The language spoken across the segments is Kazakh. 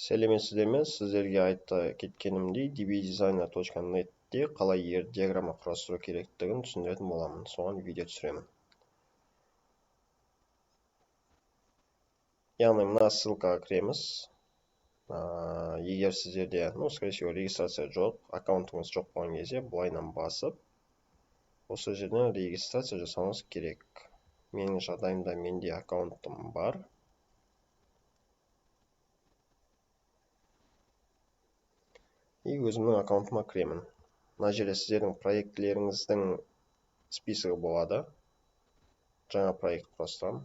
Сәлеметсіздер ме? Сіздерге айта кеткенімдей dbdesigner.netте қалай диаграмма құрастыру керектігін түсіндіретін боламын. Соған видео түсіремін. Яғни мына ссылкаға кіреміз. Егер сіздерде, скорее всего, регистрация жоқ, аккаунтыңыз жоқ болған кезде былайынан басып, осы жерден регистрация жасауыңыз керек. Менің жағдайымда менде аккаунтым бар. И өзімнің аккаунтыма кіремін. Мына жерде сіздердің проектілеріңіздің списогі болады. Жаңа проект құрастырамын.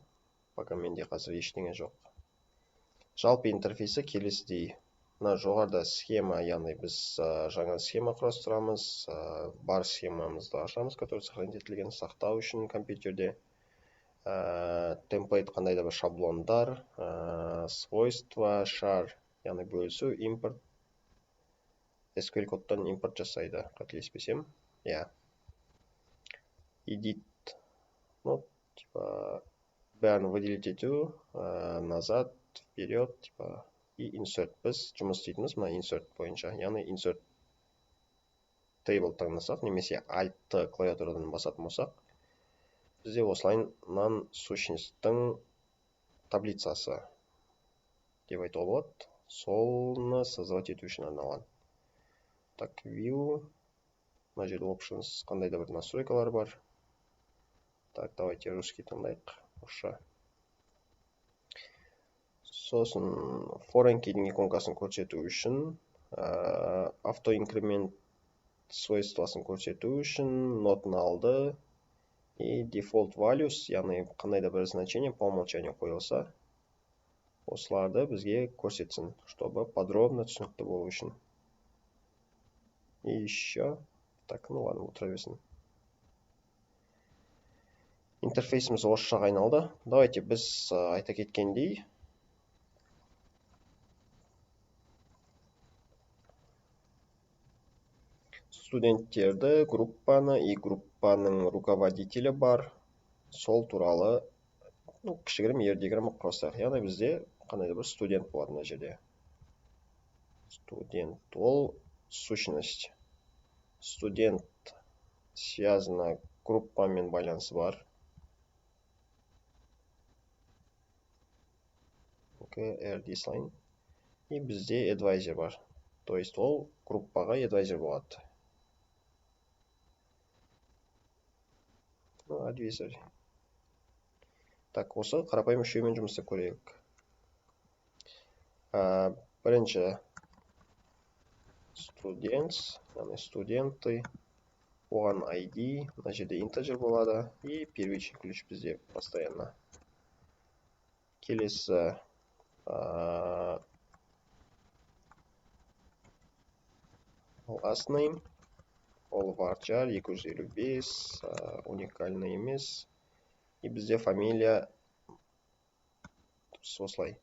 Пока менде қазір ештеңе жоқ. Жалпы интерфейсі келесідей. Мына жоғарыда схема, яғни біз жаңа схема құрастырамыз. Бар схемамызды ашамыз, который сохранителген сақтау үшін компьютерде. Темплейт қандай да бір шаблондар, свойства, шар, яғни бөлісу, импорт. SQL кодтан импорт жасайды, қателеспесем. Edit. Бәрін выделить ету, назад, вперед, и insert. Біз жұмыс істейтініміз мына insert бойынша. Яғни insert table таңдасақ, немесе alt клавиатурадан басатын болсақ, бізде осылайынан сущностьтің таблицасы деп айтуға болады. Солны создавать ету үшін арналған. Так, view. Мына жерде options қандай да бір настройкалар бар. Так, давайте русский таңдайық. Сосын foreign keyдің иконкасын көрсету үшін, автоинкремент свойствосын көрсету үшін нотын алды. И default values, яғни қандай да бір значение по умолчанию қойылса, осыларды бізге көрсетсін, чтобы подробно түсінікті болу үшін. И еще. Так, ладно, отыра берсін. Интерфейсіміз осы жаққа айналды. Давайте біз айта кеткендей студенттерді, группаны и группаның руководителі бар. Сол туралы кішігірім диаграмма құрастырайық. Яғни бізде қандай да бір студент болады мына жерде. Студент, ол сущность. Студент связано группамен байланысы бар. RD-line. И бізде advisor бар. То есть ол группаға advisor болады. Advisor. Так, осы қарапайым үшеумен жұмыс істеп көрейік. Бірінші students, яғни студенты, оған ID, мына жерде integer болады, и первичный ключ бізде постоянно. Келесі last name, ол varchar 255, уникальный емес. И бізде фамилия осылай.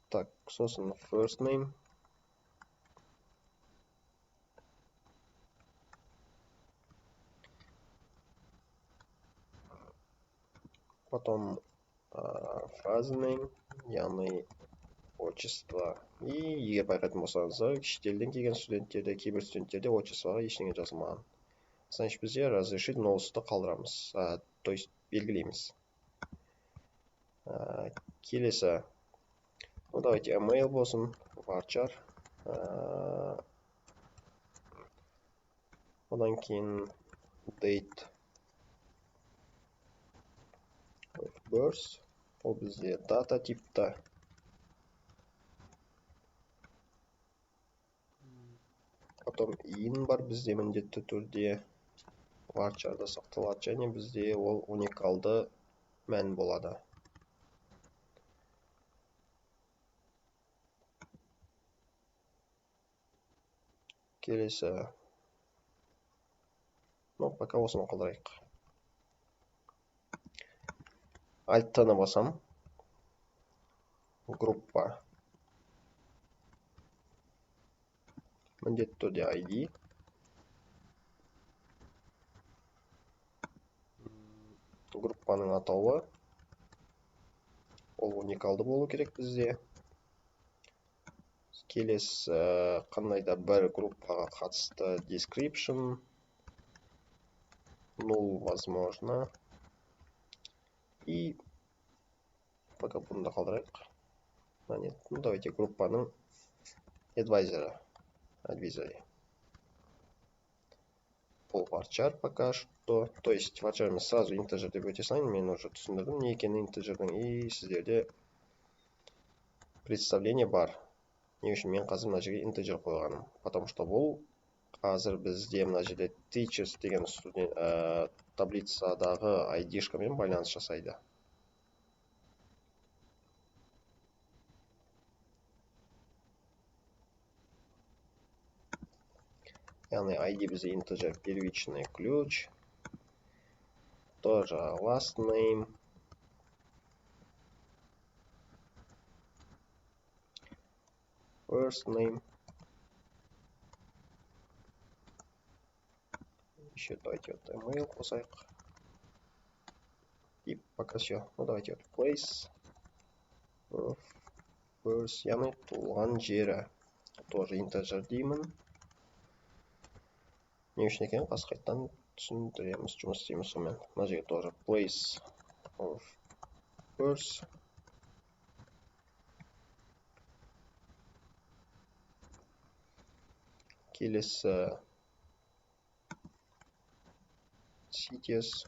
Так, сосын first name. Потом фраза name, яғни отчество. И егер байқайтын болсаңыздар, шетелден келген студенттерде, кейбір студенттерде отчествоға ештеңе жазылмаған. Значит, бізде разрешить ноусты қалдырамыз. То есть белгілейміз. Келесі. Давайте email болсын, varchar. Одан кейін date of birth. Ол бізде дата типта. Потом in бар бізде міндетті түрде. Varcharда сақталады, және бізде ол уникалды мән болады. Келесі. Пока осыны қалдырайық. Alt-таны басам. Группа. Міндетті түрде ID. Группаның атауы. Ол уникалды болу керек бізде. келесі қандай да бір группаға қатысты description, null возможно. И пока бұны да қалдырайық. Нет, ну давайте группаның advisory. Бұл varchar пока что. То есть varchar мен сразу integer деп өте салайын. Мен уже түсіндірдім не екенін integerдің, и сіздерде представление бар. Не үшін мен қазір мына жерге integer қойғаным. Потому что бұл қазір бізде мына жерде teachers деген таблицадағы ID-шкамен байланыс жасайды. Яғни ID бізде integer первичный ключ. Тоже last name. First name. Еще давайте вот email қосайық. И пока все. Ну давайте вот place. Birth, яғни туылған жері. Тоже integer деймін. Не үшін екен қасқайттан түсіндіреміз, жұмыс істейміз сонымен. Мына жерге тоже place of birth. Келесі cities.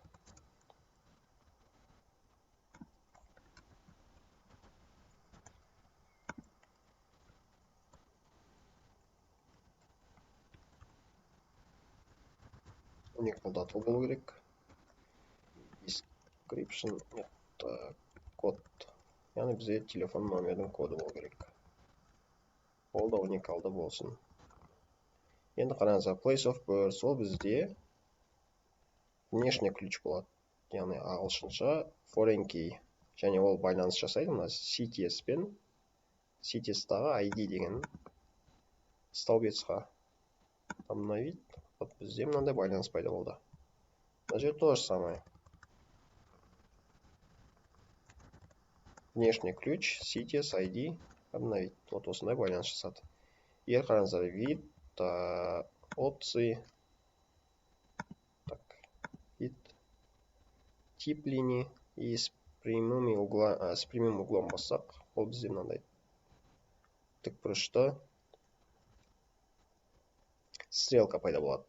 Unicode дата болу керек. Description, код. Яғни бізде телефон номердің коды болу керек. Ол да уникалды болсын. Енді қараңыздар, place of birth, ол бізде внешний ключ болады. Яғни ағылшынша foreign key. Және ол байланыс жасайды мына CTS пен CTS-тағы ID деген столбецқа. Обновить. Вот бізде мынандай байланыс пайда болды. Мына жерде то же самое. Внешний ключ, CTS, ID, обновить. Вот осындай байланыс жасады. Егер қараңыздар, вид, опции, вид, тип линии и с прямым углом бассақ, ол бізде мынандай тікбұрышты стрелка пайда болады.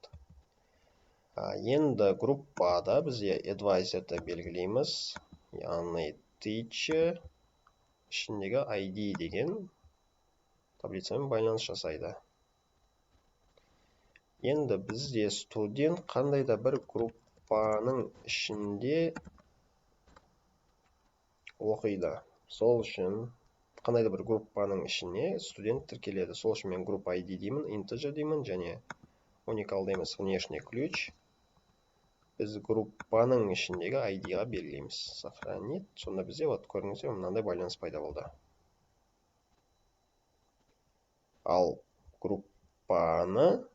Енді группада бізде advisor'ды белгілейміз. Яғни teacher ішіндегі ID деген таблицамен байланыс жасайды. Енді бізде студент қандай да бір группаның ішінде оқиды. Сол үшін қандай да бір группаның ішіне студент тіркеледі. Сол үшін мен группа ID деймін, integer деймін, және уникал дейміз, внешний ключ. Біз группаның ішіндегі ID-ға белгілейміз. Сохранить. Сонда бізде вот көріңіздер мынандай байланыс пайда болды. Ал группаны,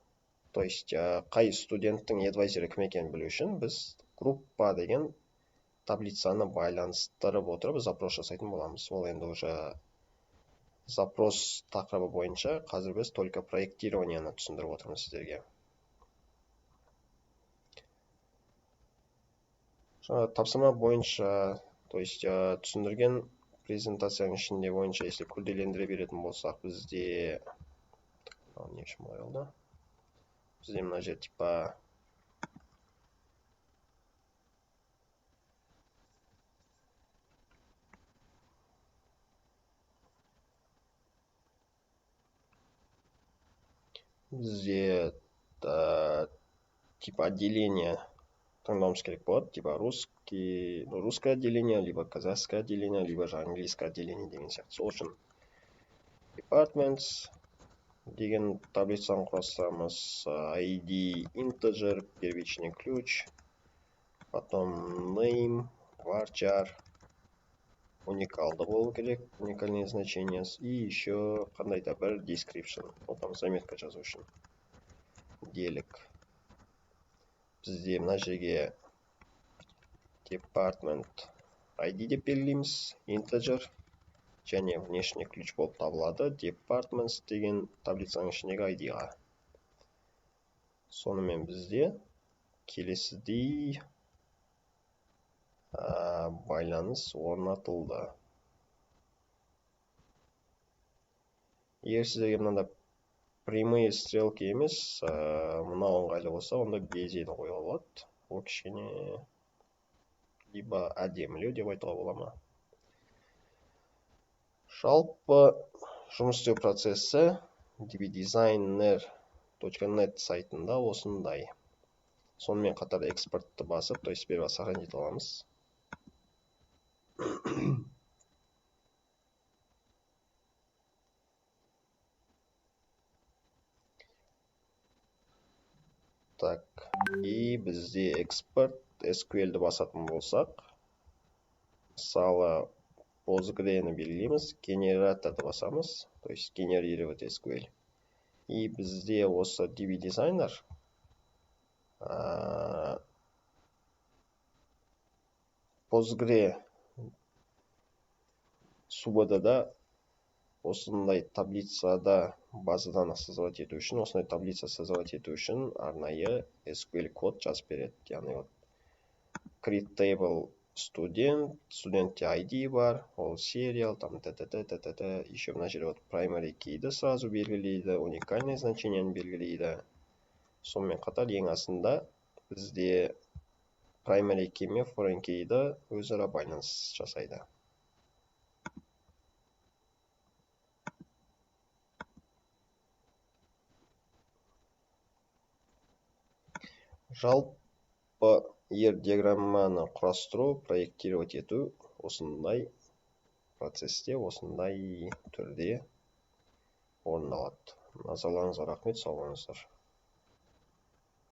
то есть қай студенттің advisor'ы кім екенін білу үшін біз группа деген таблицаны байланыстырып отырып запрос жасайтын боламыз. Ол енді уже запрос тақырыбы бойынша қазір біз только проектированияны түсіндіріп отырмыз сіздерге. Тапсырма бойынша, то есть түсіндірген презентацияның ішінде бойынша, если күрделендіре беретін болсақ, бізде не үшін болай олды? Бізде мына жер типа бізде типа отделение таңдауымыз керек болады, типа русское отделение, либо казахское отделение, либо же английское отделение деген сияқты. Сол үшін departments деген таблицаны құрастырамыз. ID, integer, первичный ключ, потом name, varchar, уникалды болу керек, уникальные значения, и еще қандай-то бір description, там заметка жазу үшін. Делік. Бізде мына жерге department ID деп белгілейміз, integer, және внешний ключ болып табылады departments деген таблицаның ішіндегі ID-ға. Сонымен бізде келесідей байланыс орнатылды. Егер сіздерге мынада прямые стрелки емес, мына ыңғайлы болса, онда безені қоюға болады. Ол кішкене либо әдемілеу деп айтуға бола ма. Жалпы жұмыс істеу процесі dbdesigner.net сайтында осындай. Сонымен қатар экспортты басып, то есть сперва сохранить аламыз. Так, и бізде экспорт SQL-ді басатын болсақ, мысалы Postgre-ні белгілейміз, генераторды басамыз, то есть генерировать SQL. И бізде осы dbdesigner Postgre субадада осындай таблицада базадан создавать ету үшін, осындай таблица создавать ету үшін арнайы SQL код жазып береді. Яғни create table студентте ID бар, ол serial, там еще мына жерде primary keyді сразу белгілейді, уникальное значениені белгілейді. Сонымен қатар ең астында бізде primary key мен foreign keyді өзара байланыс жасайды. Жалпы диаграмманы құрастыру, проектировать ету осындай процесте, осындай түрде орындалады. Назарларыңызға рахмет, сау болыңыздар.